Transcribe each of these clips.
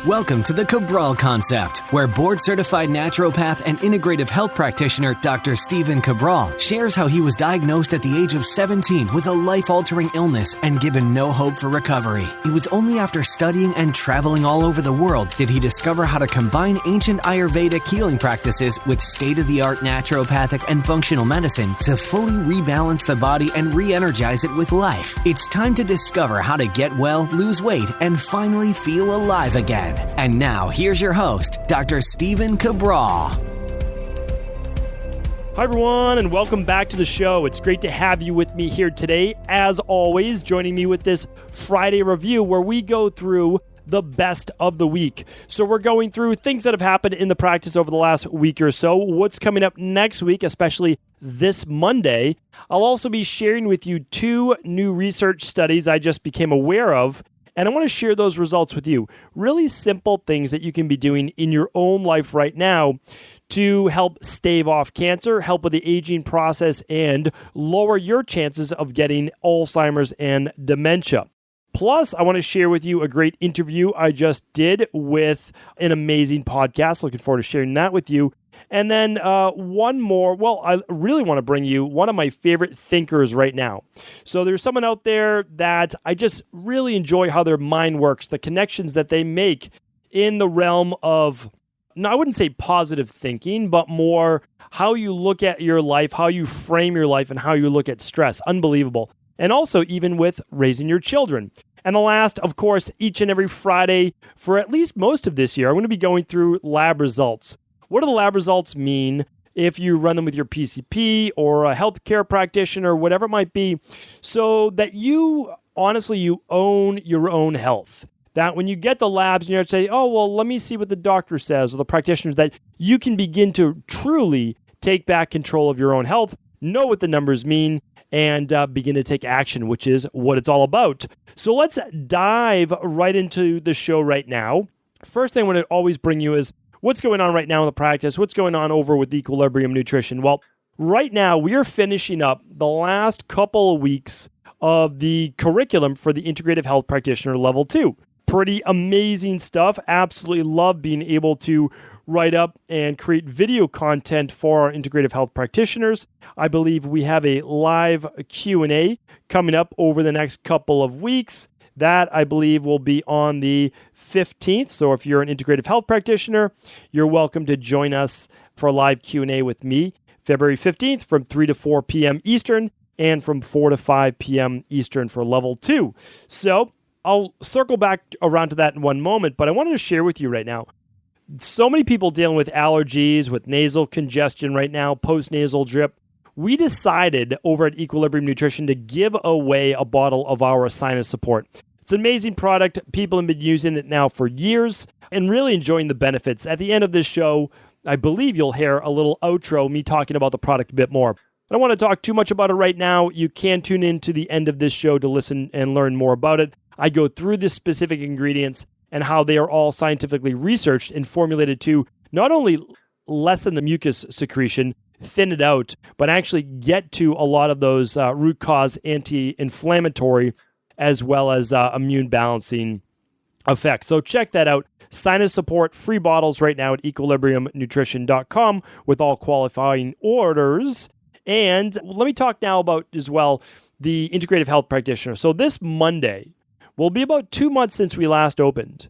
Welcome to the Cabral Concept, where board-certified naturopath and integrative health practitioner Dr. Stephen Cabral shares how he was diagnosed at the age of 17 with a life-altering illness and given no hope for recovery. It was only after studying and traveling all over the world did he discover how to combine ancient Ayurvedic healing practices with state-of-the-art naturopathic and functional medicine to fully rebalance the body and re-energize it with life. It's time to discover how to get well, lose weight, and finally feel alive again. And now, here's your host, Dr. Stephen Cabral. Hi, everyone, and welcome back to the show. It's great to have you with me here today. As always, joining me with this Friday review where we go through the best of the week. So we're going through things that have happened in the practice over the last week or so, what's coming up next week, especially this Monday. I'll also be sharing with you 2 new research studies I just became aware of, and I want to share those results with you. Really simple things that you can be doing in your own life right now to help stave off cancer, help with the aging process, and lower your chances of getting Alzheimer's and dementia. Plus, I want to share with you a great interview I just did with an amazing podcast. Looking forward to sharing that with you. And then one more. Well, I really want to bring you one of my favorite thinkers right now. So there's someone out there that I just really enjoy how their mind works, the connections that they make in the realm of, no, I wouldn't say positive thinking, but more how you look at your life, how you frame your life, and how you look at stress. Unbelievable. And also even with raising your children. And the last, of course, each and every Friday for at least most of this year, I'm going to be going through lab results. What do the lab results mean if you run them with your PCP or a healthcare practitioner, whatever it might be, so that you own your own health? That when you get the labs, you say, oh, well, let me see what the doctor says or the practitioner, that you can begin to truly take back control of your own health, know what the numbers mean, and begin to take action, which is what it's all about. So let's dive right into the show right now. First thing I want to always bring you is what's going on right now in the practice, what's going on over with Equilibrium Nutrition. Well, right now we are finishing up the last couple of weeks of the curriculum for the Integrative Health Practitioner Level 2. Pretty amazing stuff. Absolutely love being able to write up and create video content for our integrative health practitioners. I believe we have a live Q&A coming up over the next couple of weeks. That, I believe, will be on the 15th. So if you're an integrative health practitioner, you're welcome to join us for a live Q&A with me February 15th from 3 to 4 p.m. Eastern and from 4 to 5 p.m. Eastern for Level 2. So I'll circle back around to that in one moment, but I wanted to share with you right now. So many people dealing with allergies, with nasal congestion right now, post-nasal drip. We decided over at Equilibrium Nutrition to give away a bottle of our sinus support. It's an amazing product. People have been using it now for years and really enjoying the benefits. At the end of this show, I believe you'll hear a little outro, me talking about the product a bit more. I don't want to talk too much about it right now. You can tune in to the end of this show to listen and learn more about it. I go through the specific ingredients and how they are all scientifically researched and formulated to not only lessen the mucus secretion, thin it out, but actually get to a lot of those root cause anti-inflammatory as well as immune balancing effects. So check that out. Sinus support, free bottles right now at equilibriumnutrition.com with all qualifying orders. And let me talk now about as well the Integrative Health Practitioner. So this Monday will be about 2 months since we last opened.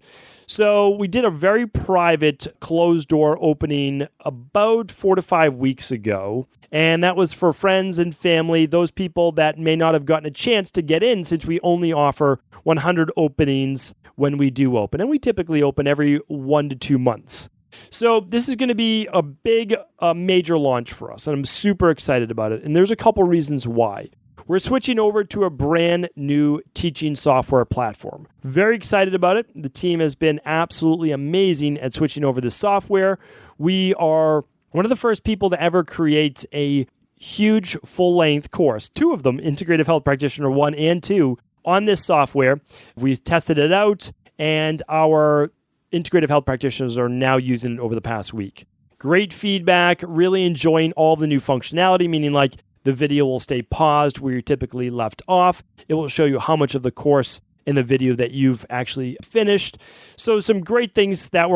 So we did a very private closed door opening about 4 to 5 weeks ago. And that was for friends and family, those people that may not have gotten a chance to get in since we only offer 100 openings when we do open. And we typically open every 1 to 2 months. So this is going to be a big, major launch for us. And I'm super excited about it. And there's a couple reasons why. We're switching over to a brand new teaching software platform. Very excited about it. The team has been absolutely amazing at switching over this software. We are one of the first people to ever create a huge full-length course, 2 of them, Integrative Health Practitioner 1 and 2, on this software. We tested it out, and our integrative health practitioners are now using it over the past week. Great feedback, really enjoying all the new functionality, meaning like the video will stay paused where you're typically left off. It will show you how much of the course in the video that you've actually finished. So some great things that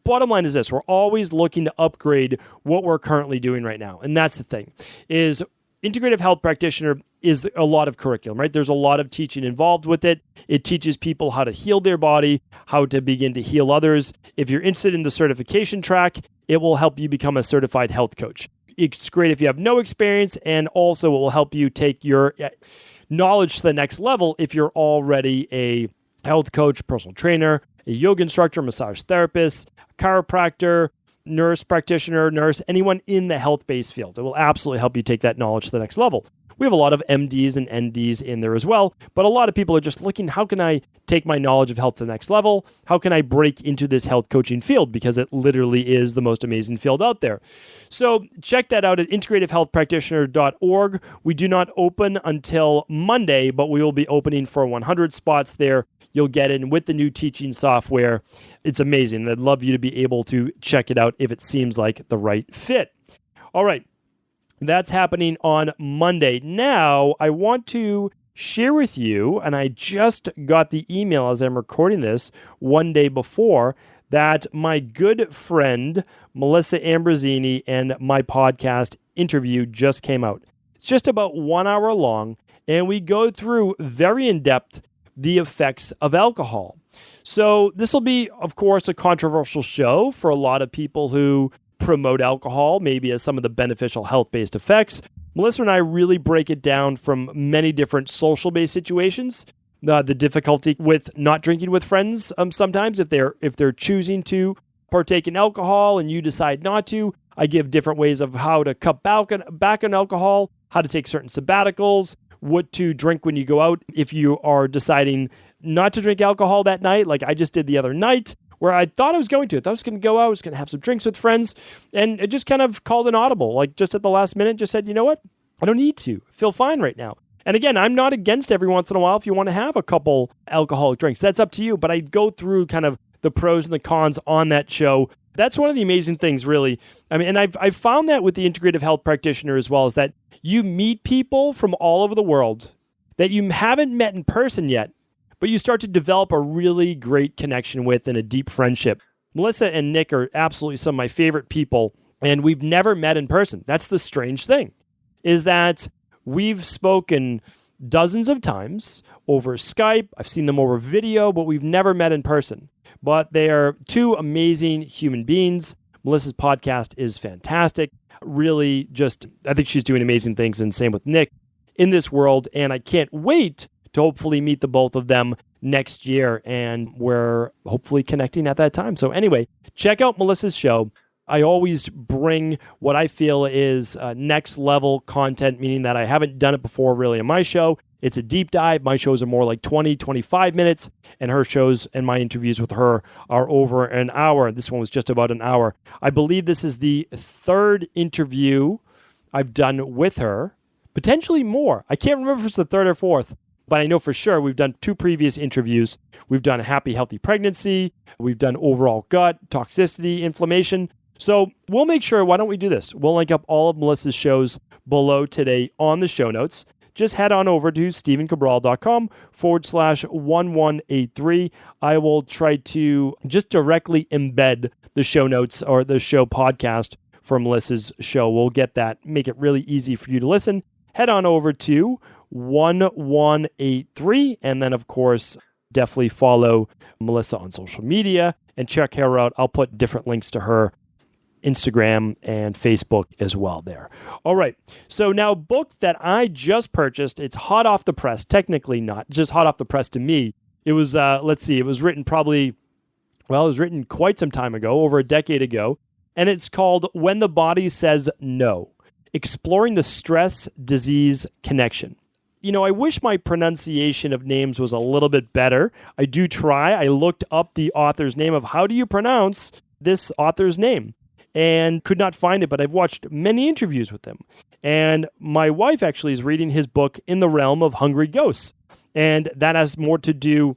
bottom line is this, we're always looking to upgrade what we're currently doing right now. And that's the thing, is Integrative Health Practitioner is a lot of curriculum, right? There's a lot of teaching involved with it. It teaches people how to heal their body, how to begin to heal others. If you're interested in the certification track, it will help you become a certified health coach. It's great if you have no experience, and also it will help you take your knowledge to the next level if you're already a health coach, personal trainer, a yoga instructor, massage therapist, chiropractor, nurse practitioner, anyone in the health-based field. It will absolutely help you take that knowledge to the next level. We have a lot of MDs and NDs in there as well, but a lot of people are just looking, how can I take my knowledge of health to the next level? How can I break into this health coaching field? Because it literally is the most amazing field out there. So check that out at integrativehealthpractitioner.org. We do not open until Monday, but we will be opening for 100 spots there. You'll get in with the new teaching software. It's amazing. I'd love you to be able to check it out if it seems like the right fit. All right. That's happening on Monday. Now, I want to share with you, and I just got the email as I'm recording this one day before, that my good friend Melissa Ambrosini and my podcast interview just came out. It's just about 1 hour long, and we go through very in-depth the effects of alcohol. So this will be, of course, a controversial show for a lot of people who promote alcohol, maybe as some of the beneficial health-based effects. Melissa and I really break it down from many different social-based situations. The difficulty with not drinking with friends sometimes if they're choosing to partake in alcohol and you decide not to. I give different ways of how to cut back on alcohol, how to take certain sabbaticals, what to drink when you go out if you are deciding not to drink alcohol that night, like I just did the other night, where I thought I was going to. I thought I was going to go out, I was going to have some drinks with friends, and it just kind of called an audible, like just at the last minute, just said, you know what? I don't need to. I feel fine right now. And again, I'm not against every once in a while if you want to have a couple alcoholic drinks. That's up to you, but I go through kind of the pros and the cons on that show. That's one of the amazing things, really. I mean, and I've found that with the Integrative Health Practitioner as well, is that you meet people from all over the world that you haven't met in person yet, but you start to develop a really great connection with and a deep friendship. Melissa and Nick are absolutely some of my favorite people, and we've never met in person. That's the strange thing, is that we've spoken dozens of times over Skype. I've seen them over video, but we've never met in person. But they are two amazing human beings. Melissa's podcast is fantastic. Really I think she's doing amazing things, and same with Nick in this world. And I can't wait to hopefully meet the both of them next year, and we're hopefully connecting at that time. So anyway, check out Melissa's show. I always bring what I feel is next level content, meaning that I haven't done it before really in my show. It's a deep dive. My shows are more like 20, 25 minutes, and her shows and my interviews with her are over an hour. This one was just about an hour. I believe this is the third interview I've done with her, potentially more. I can't remember if it's the third or fourth, but I know for sure we've done 2 previous interviews. We've done happy, healthy pregnancy. We've done overall gut, toxicity, inflammation. So we'll make sure, why don't we do this? We'll link up all of Melissa's shows below today on the show notes. Just head on over to stevencabral.com/1183. I will try to just directly embed the show notes or the show podcast for Melissa's show. We'll get that, make it really easy for you to listen. Head on over to 1183, and then of course definitely follow Melissa on social media and check her out. I'll put different links to her Instagram and Facebook as well there. All right, so now a book that I just purchased. It's hot off the press, technically not just hot off the press to me. It was it was written quite some time ago, over a decade ago, and it's called When the Body Says No: Exploring the Stress Disease Connection. You know, I wish my pronunciation of names was a little bit better. I do try. I looked up the author's name of how do you pronounce this author's name and could not find it, but I've watched many interviews with him. And my wife actually is reading his book In the Realm of Hungry Ghosts. And that has more to do,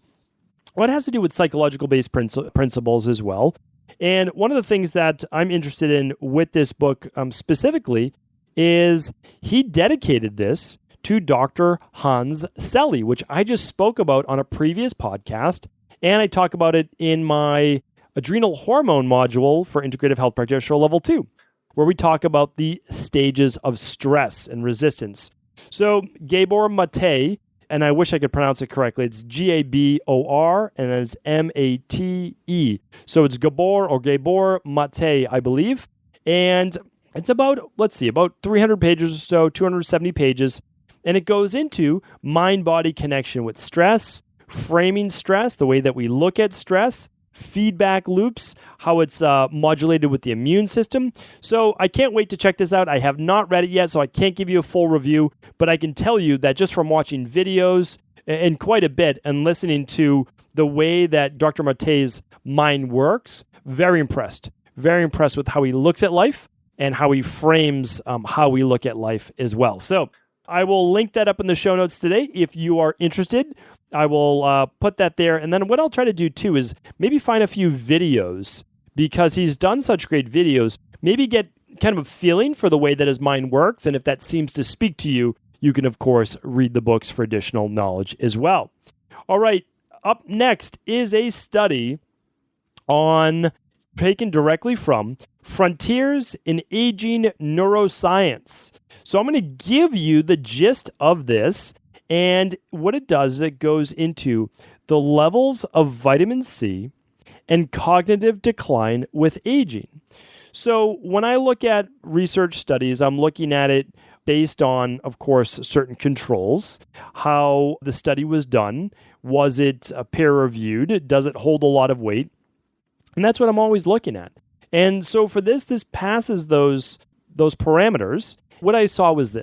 it has to do with psychological-based principles as well. And one of the things that I'm interested in with this book specifically is he dedicated this to Dr. Hans Selye, which I just spoke about on a previous podcast, and I talk about it in my adrenal hormone module for Integrative Health Practitioner Level 2, where we talk about the stages of stress and resistance. So Gabor Mate, and I wish I could pronounce it correctly, it's Gabor, and then it's Mate. So it's Gabor Mate, I believe. And it's about 300 pages or so, 270 pages. And it goes into mind-body connection with stress, framing stress, the way that we look at stress, feedback loops, how it's modulated with the immune system. So I can't wait to check this out. I have not read it yet, so I can't give you a full review, but I can tell you that just from watching videos and quite a bit and listening to the way that Dr. Mate's mind works, very impressed with how he looks at life and how he frames how we look at life as well. So I will link that up in the show notes today if you are interested. I will put that there. And then what I'll try to do too is maybe find a few videos, because he's done such great videos, maybe get kind of a feeling for the way that his mind works. And if that seems to speak to you, you can, of course, read the books for additional knowledge as well. All right. Up next is a study taken directly from Frontiers in Aging Neuroscience. So I'm going to give you the gist of this. And what it does is it goes into the levels of vitamin C and cognitive decline with aging. So when I look at research studies, I'm looking at it based on, of course, certain controls, how the study was done. Was it peer-reviewed? Does it hold a lot of weight? And that's what I'm always looking at. And so for this passes those parameters. What I saw was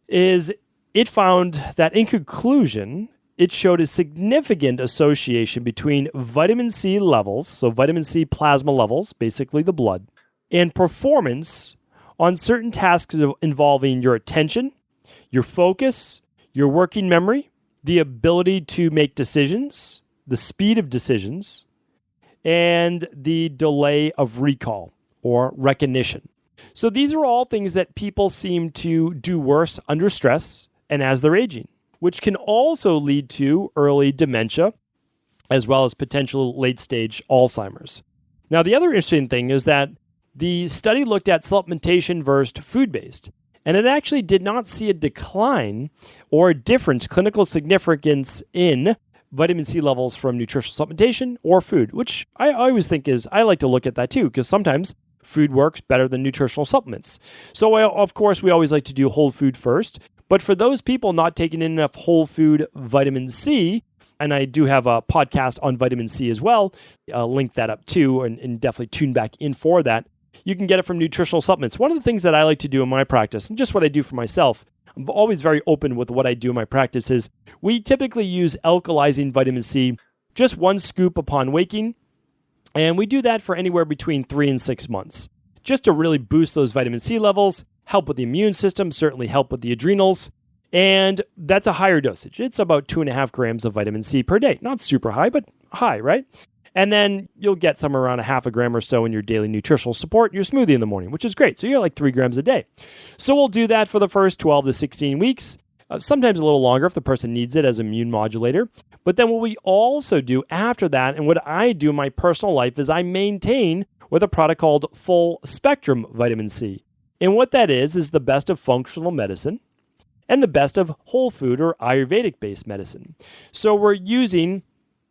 it found that in conclusion, it showed a significant association between vitamin C levels, so vitamin C plasma levels, basically the blood, and performance on certain tasks involving your attention, your focus, your working memory, the ability to make decisions, the speed of decisions, and the delay of recall or recognition. So these are all things that people seem to do worse under stress and as they're aging, which can also lead to early dementia as well as potential late-stage Alzheimer's. Now, the other interesting thing is that the study looked at supplementation versus food-based, and it actually did not see a decline or a difference, clinical significance in vitamin C levels from nutritional supplementation or food, which I always think I like to look at that too, because sometimes food works better than nutritional supplements. So, of course, we always like to do whole food first. But for those people not taking in enough whole food vitamin C, and I do have a podcast on vitamin C as well, I'll link that up too, and definitely tune back in for that. You can get it from nutritional supplements. One of the things that I like to do in my practice, and just what I do for myself, I'm always very open with what I do in my practice, is we typically use alkalizing vitamin C, just 1 scoop upon waking, and we do that for anywhere between 3 and 6 months, just to really boost those vitamin C levels, help with the immune system, certainly help with the adrenals, and that's a higher dosage. It's about 2.5 grams of vitamin C per day. Not super high, but high, right? And then you'll get somewhere around 0.5 gram or so in your daily nutritional support, your smoothie in the morning, which is great. So you're like 3 grams a day. So we'll do that for the first 12 to 16 weeks, sometimes a little longer if the person needs it as an immune modulator. But then what we also do after that, and what I do in my personal life, is I maintain with a product called Full Spectrum Vitamin C. And what that is the best of functional medicine and the best of whole food or Ayurvedic-based medicine. So we're using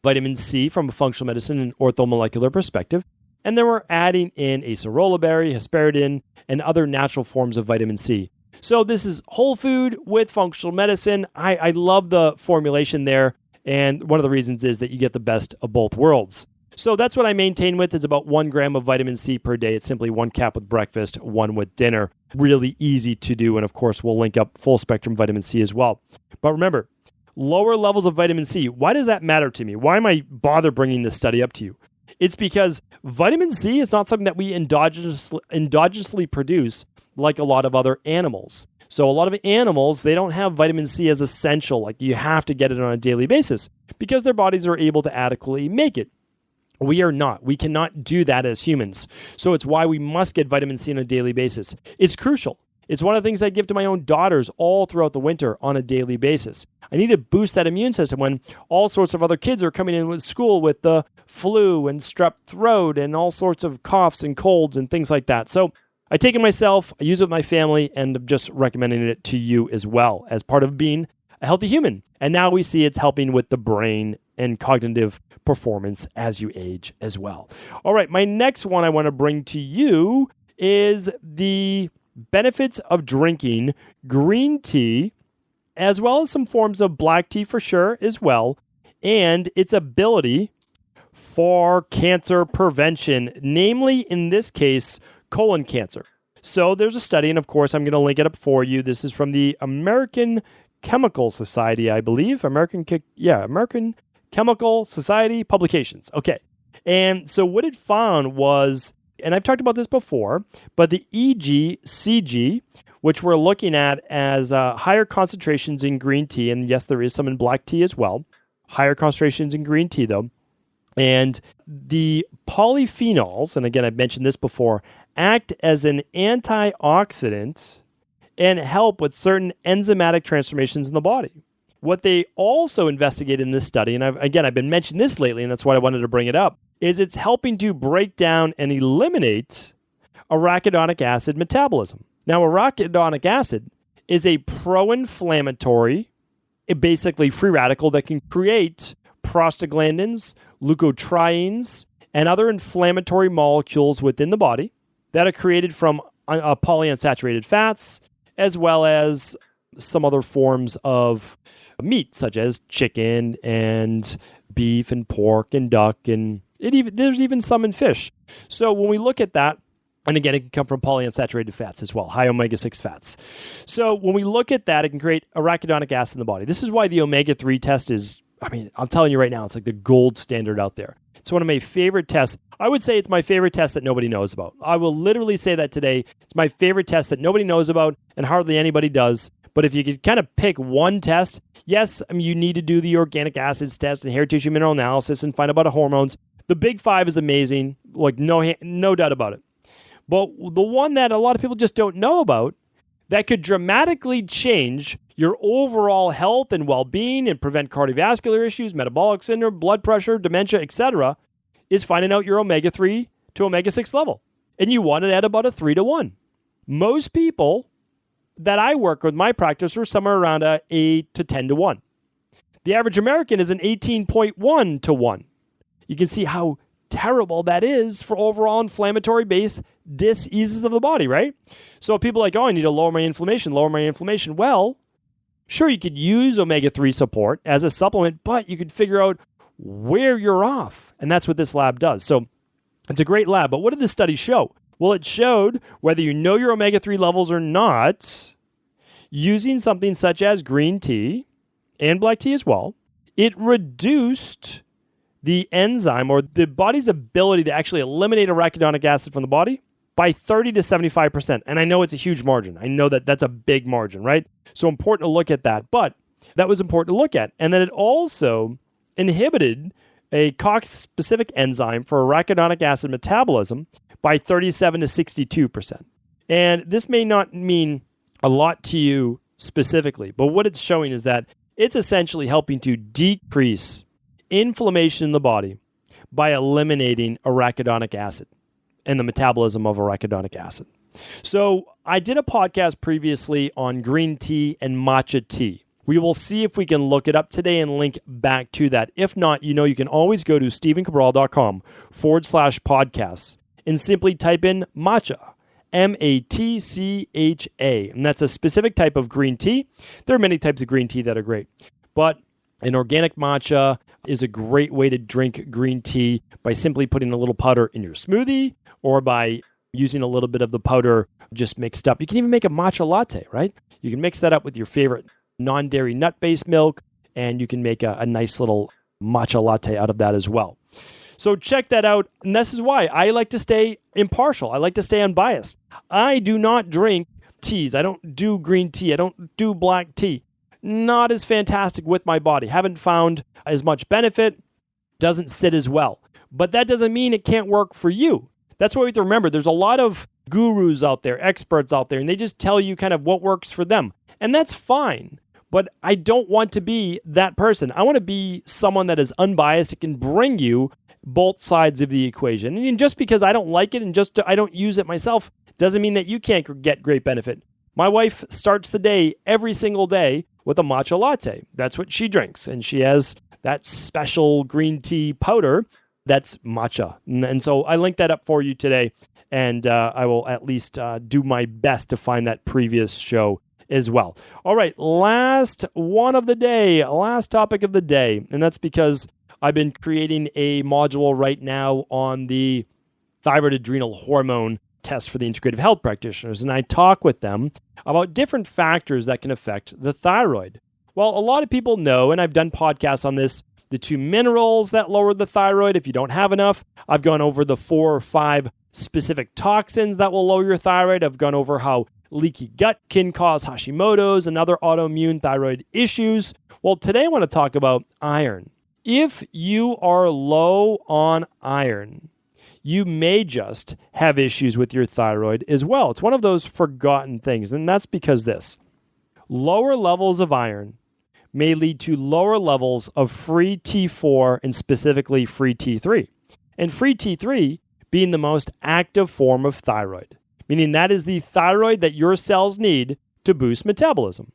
vitamin C from a functional medicine and orthomolecular perspective, and then we're adding in acerola berry, hesperidin, and other natural forms of vitamin C. So this is whole food with functional medicine. I love the formulation there, and one of the reasons is that you get the best of both worlds. So that's what I maintain with. It's about 1 gram of vitamin C per day. It's simply 1 cap with breakfast, 1 with dinner. Really easy to do. And of course, we'll link up full spectrum vitamin C as well. But remember, lower levels of vitamin C. Why does that matter to me? Why am I bother bringing this study up to you? It's because vitamin C is not something that we endogenously produce like a lot of other animals. So a lot of animals, they don't have vitamin C as essential. Like you have to get it on a daily basis because their bodies are able to adequately make it. We are not. We cannot do that as humans. So it's why we must get vitamin C on a daily basis. It's crucial. It's one of the things I give to my own daughters all throughout the winter on a daily basis. I need to boost that immune system when all sorts of other kids are coming in with school with the flu and strep throat and all sorts of coughs and colds and things like that. So I take it myself, I use it with my family, and I'm just recommending it to you as well as part of being a healthy human. And now we see it's helping with the brain and cognitive performance as you age as well. All right, my next one I want to bring to you is the benefits of drinking green tea, as well as some forms of black tea for sure as well, and its ability for cancer prevention, namely in this case, colon cancer. So there's a study, and of course I'm going to link it up for you. This is from the American Chemical Society, I believe. American Chemical Society Publications. Okay. And so what it found was, and I've talked about this before, but the EGCG, which we're looking at as higher concentrations in green tea, and yes, there is some in black tea as well, higher concentrations in green tea though, and the polyphenols, and again, I've mentioned this before, act as an antioxidant and help with certain enzymatic transformations in the body. What they also investigate in this study, and I've been mentioning this lately, and that's why I wanted to bring it up, is it's helping to break down and eliminate arachidonic acid metabolism. Now, arachidonic acid is a pro-inflammatory, basically free radical that can create prostaglandins, leukotrienes, and other inflammatory molecules within the body that are created from polyunsaturated fats, as well as some other forms of meat, such as chicken and beef and pork and duck, and there's even some in fish. So when we look at that, and again, it can come from polyunsaturated fats as well, high omega-6 fats. So when we look at that, it can create arachidonic acid in the body. This is why the omega-3 test is, I'm telling you right now, it's like the gold standard out there. It's one of my favorite tests. I would say it's my favorite test that nobody knows about. I will literally say that today. It's my favorite test that nobody knows about and hardly anybody does. But if you could kind of pick one test, yes, you need to do the organic acids test and hair tissue mineral analysis and find out about hormones. The big five is amazing, like no doubt about it. But the one that a lot of people just don't know about that could dramatically change your overall health and well-being and prevent cardiovascular issues, metabolic syndrome, blood pressure, dementia, etc., is finding out your omega-3 to omega-6 level. And you want it at about a 3-to-1. Most people that I work with, my practice, are somewhere around a 8 to 10-to-1. The average American is an 18.1-to-1. You can see how terrible that is for overall inflammatory base diseases of the body, right? So people are like, I need to lower my inflammation. Well, sure, you could use omega-3 support as a supplement, but you could figure out where you're off. And that's what this lab does. So it's a great lab. But what did this study show? Well, it showed whether you know your omega-3 levels or not, using something such as green tea and black tea as well, it reduced the enzyme or the body's ability to actually eliminate arachidonic acid from the body by 30 to 75%. And I know it's a huge margin. I know that that's a big margin, right? So important to look at that. But that was important to look at. And then it also inhibited a COX-specific enzyme for arachidonic acid metabolism by 37 to 62%. And this may not mean a lot to you specifically, but what it's showing is that it's essentially helping to decrease inflammation in the body by eliminating arachidonic acid and the metabolism of arachidonic acid. So I did a podcast previously on green tea and matcha tea. We will see if we can look it up today and link back to that. If not, you can always go to stevencabral.com/podcasts and simply type in matcha, M-A-T-C-H-A. And that's a specific type of green tea. There are many types of green tea that are great, but an organic matcha is a great way to drink green tea by simply putting a little powder in your smoothie or by using a little bit of the powder just mixed up. You can even make a matcha latte, right? You can mix that up with your favorite non-dairy nut-based milk, and you can make a nice little matcha latte out of that as well. So check that out. And this is why I like to stay impartial. I like to stay unbiased. I do not drink teas. I don't do green tea. I don't do black tea. Not as fantastic with my body. Haven't found as much benefit. Doesn't sit as well. But that doesn't mean it can't work for you. That's what we have to remember. There's a lot of gurus out there, experts out there, and they just tell you kind of what works for them. And that's fine. But I don't want to be that person. I want to be someone that is unbiased. It can bring you both sides of the equation. And just because I don't like it and just I don't use it myself doesn't mean that you can't get great benefit. My wife starts the day every single day with a matcha latte. That's what she drinks. And she has that special green tea powder that's matcha. And so I linked that up for you today. And I will at least do my best to find that previous show as well. All right, last one of the day, last topic of the day. And that's because I've been creating a module right now on the thyroid adrenal hormone test for the integrative health practitioners. And I talk with them about different factors that can affect the thyroid. Well, a lot of people know, and I've done podcasts on this, the 2 minerals that lower the thyroid if you don't have enough. I've gone over the 4 or 5 specific toxins that will lower your thyroid. I've gone over how leaky gut can cause Hashimoto's and other autoimmune thyroid issues. Well, today I want to talk about iron. If you are low on iron, you may just have issues with your thyroid as well. It's one of those forgotten things, and that's because lower levels of iron may lead to lower levels of free T4 and specifically free T3. And free T3 being the most active form of thyroid, meaning that is the thyroid that your cells need to boost metabolism.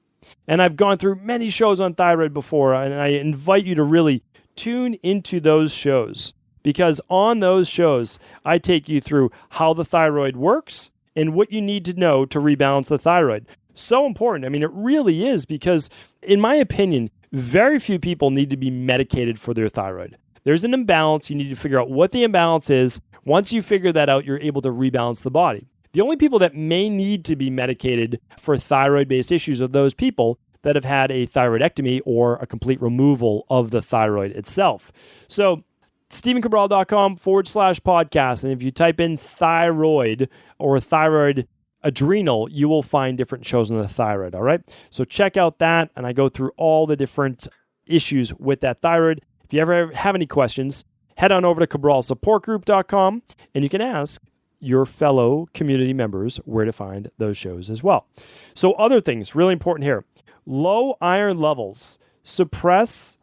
And I've gone through many shows on thyroid before, and I invite you to really tune into those shows, because on those shows, I take you through how the thyroid works and what you need to know to rebalance the thyroid. So important. I mean, it really is, because in my opinion, very few people need to be medicated for their thyroid. There's an imbalance. You need to figure out what the imbalance is. Once you figure that out, you're able to rebalance the body. The only people that may need to be medicated for thyroid-based issues are those people that have had a thyroidectomy or a complete removal of the thyroid itself. So StephenCabral.com/podcast. And if you type in thyroid or thyroid adrenal, you will find different shows on the thyroid. All right. So check out that. And I go through all the different issues with that thyroid. If you ever have any questions, head on over to CabralSupportGroup.com and you can ask your fellow community members where to find those shows as well. So other things really important here. Low iron levels suppress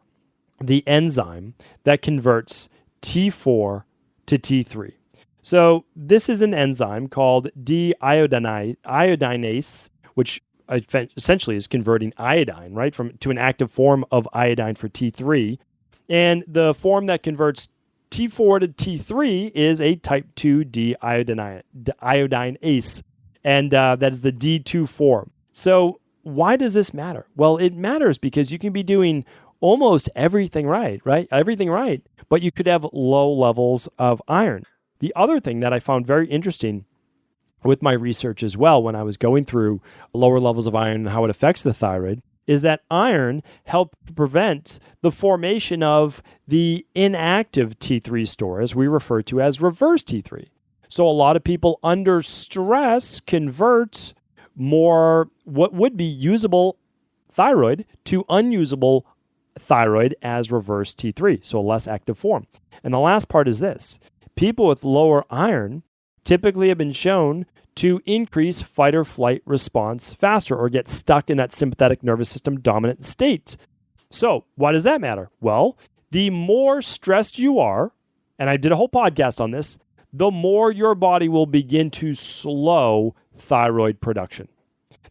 the enzyme that converts T4 to T3. So this is an enzyme called deiodinase, which essentially is converting iodine, right, to an active form of iodine for T3. And the form that converts T4 to T3 is a type 2 deiodinase, and that is the D2 form. So why does this matter? Well, it matters because you can be doing almost everything right? Everything right, but you could have low levels of iron. The other thing that I found very interesting with my research as well, when I was going through lower levels of iron and how it affects the thyroid, is that iron helped prevent the formation of the inactive T3 store, as we refer to as reverse T3. So a lot of people under stress convert more what would be usable thyroid to unusable thyroid as reverse T3, so a less active form. And the last part is this. People with lower iron typically have been shown to increase fight or flight response faster or get stuck in that sympathetic nervous system dominant state. So why does that matter? Well, the more stressed you are, and I did a whole podcast on this, the more your body will begin to slow thyroid production.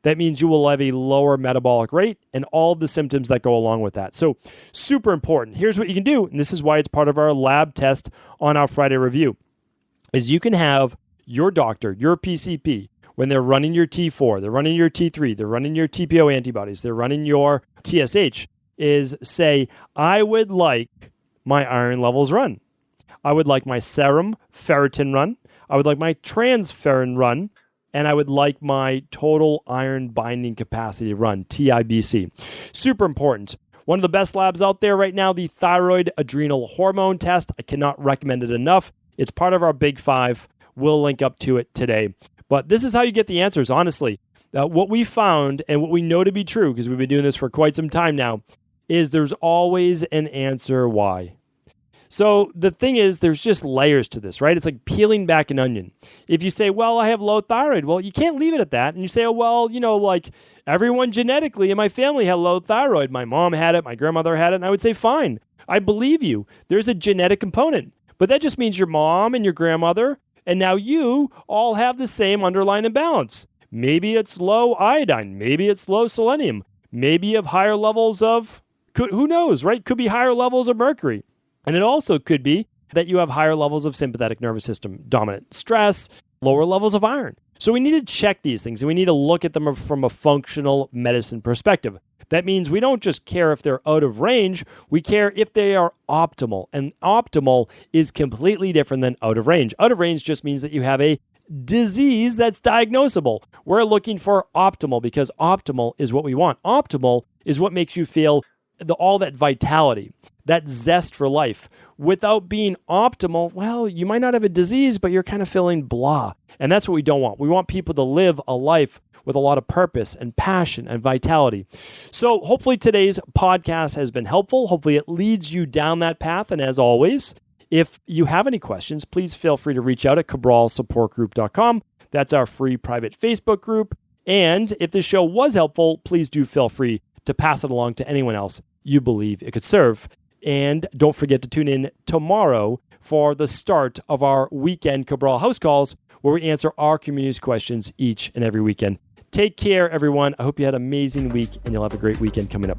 That means you will have a lower metabolic rate and all of the symptoms that go along with that. So super important. Here's what you can do, and this is why it's part of our lab test on our Friday review, is you can have your doctor, your PCP, when they're running your T4, they're running your T3, they're running your TPO antibodies, they're running your TSH, is say, I would like my iron levels run. I would like my serum ferritin run. I would like my transferrin run. And I would like my total iron binding capacity run, TIBC. Super important. One of the best labs out there right now, the thyroid adrenal hormone test. I cannot recommend it enough. It's part of our Big Five. We'll link up to it today. But this is how you get the answers, honestly. What we found and what we know to be true, because we've been doing this for quite some time now, is there's always an answer why. So the thing is, there's just layers to this, right? It's like peeling back an onion. If you say, well, I have low thyroid, well, you can't leave it at that. And you say, oh, well, like everyone genetically in my family had low thyroid. My mom had it, my grandmother had it. And I would say, fine, I believe you. There's a genetic component. But that just means your mom and your grandmother, and now you all have the same underlying imbalance. Maybe it's low iodine. Maybe it's low selenium. Maybe you have higher levels of, who knows, right? Could be higher levels of mercury. And it also could be that you have higher levels of sympathetic nervous system dominant stress, lower levels of iron. So we need to check these things, and we need to look at them from a functional medicine perspective. That means we don't just care if they're out of range, we care if they are optimal. And optimal is completely different than out of range. Out of range just means that you have a disease that's diagnosable. We're looking for optimal because optimal is what we want. Optimal is what makes you feel all that vitality, that zest for life. Without being optimal, well, you might not have a disease, but you're kind of feeling blah. And that's what we don't want. We want people to live a life with a lot of purpose and passion and vitality. So hopefully today's podcast has been helpful. Hopefully it leads you down that path. And as always, if you have any questions, please feel free to reach out at cabralsupportgroup.com. That's our free private Facebook group. And if this show was helpful, please do feel free to pass it along to anyone else you believe it could serve. And don't forget to tune in tomorrow for the start of our weekend Cabral House Calls, where we answer our community's questions each and every weekend. Take care, everyone. I hope you had an amazing week, and you'll have a great weekend coming up.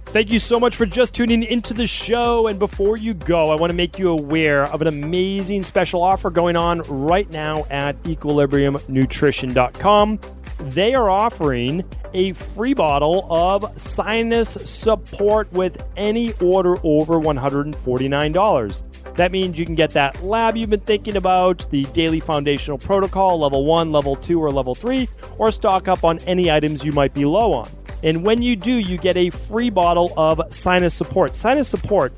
Thank you so much for just tuning into the show. And before you go, I want to make you aware of an amazing special offer going on right now at equilibriumnutrition.com. They are offering a free bottle of sinus support with any order over $149. That means you can get that lab you've been thinking about, the daily foundational protocol, level 1, level 2, or level 3, or stock up on any items you might be low on. And when you do, you get a free bottle of sinus support. Sinus support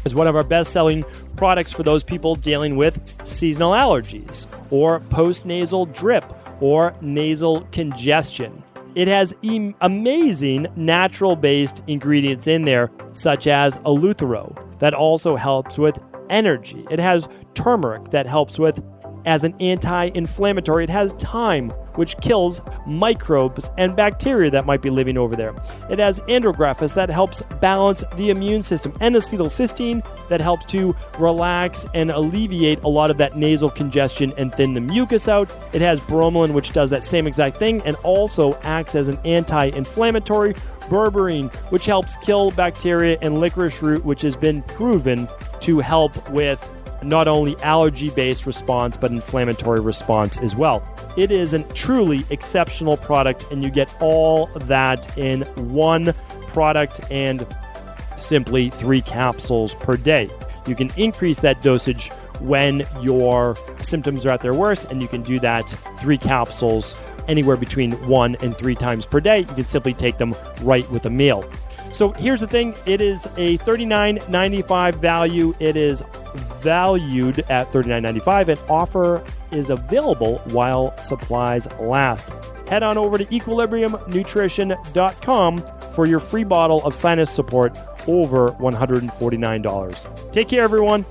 is one of our best-selling products for those people dealing with seasonal allergies or post-nasal drip or nasal congestion. It has amazing natural-based ingredients in there, such as eleuthero, that also helps with energy. It has turmeric that helps with as an anti-inflammatory. It has thyme, which kills microbes and bacteria that might be living over there. It has andrographis that helps balance the immune system, and acetylcysteine that helps to relax and alleviate a lot of that nasal congestion and thin the mucus out. It has bromelain, which does that same exact thing and also acts as an anti-inflammatory. Berberine, which helps kill bacteria, and licorice root, which has been proven to help with not only allergy-based response, but inflammatory response as well. It is a truly exceptional product, and you get all that in one product and simply 3 capsules per day. You can increase that dosage when your symptoms are at their worst, and you can do that 3 capsules anywhere between 1 and 3 times per day. You can simply take them right with a meal. So here's the thing. It is a $39.95 value. It is valued at $39.95, and offer is available while supplies last. Head on over to equilibriumnutrition.com for your free bottle of sinus support over $149. Take care, everyone.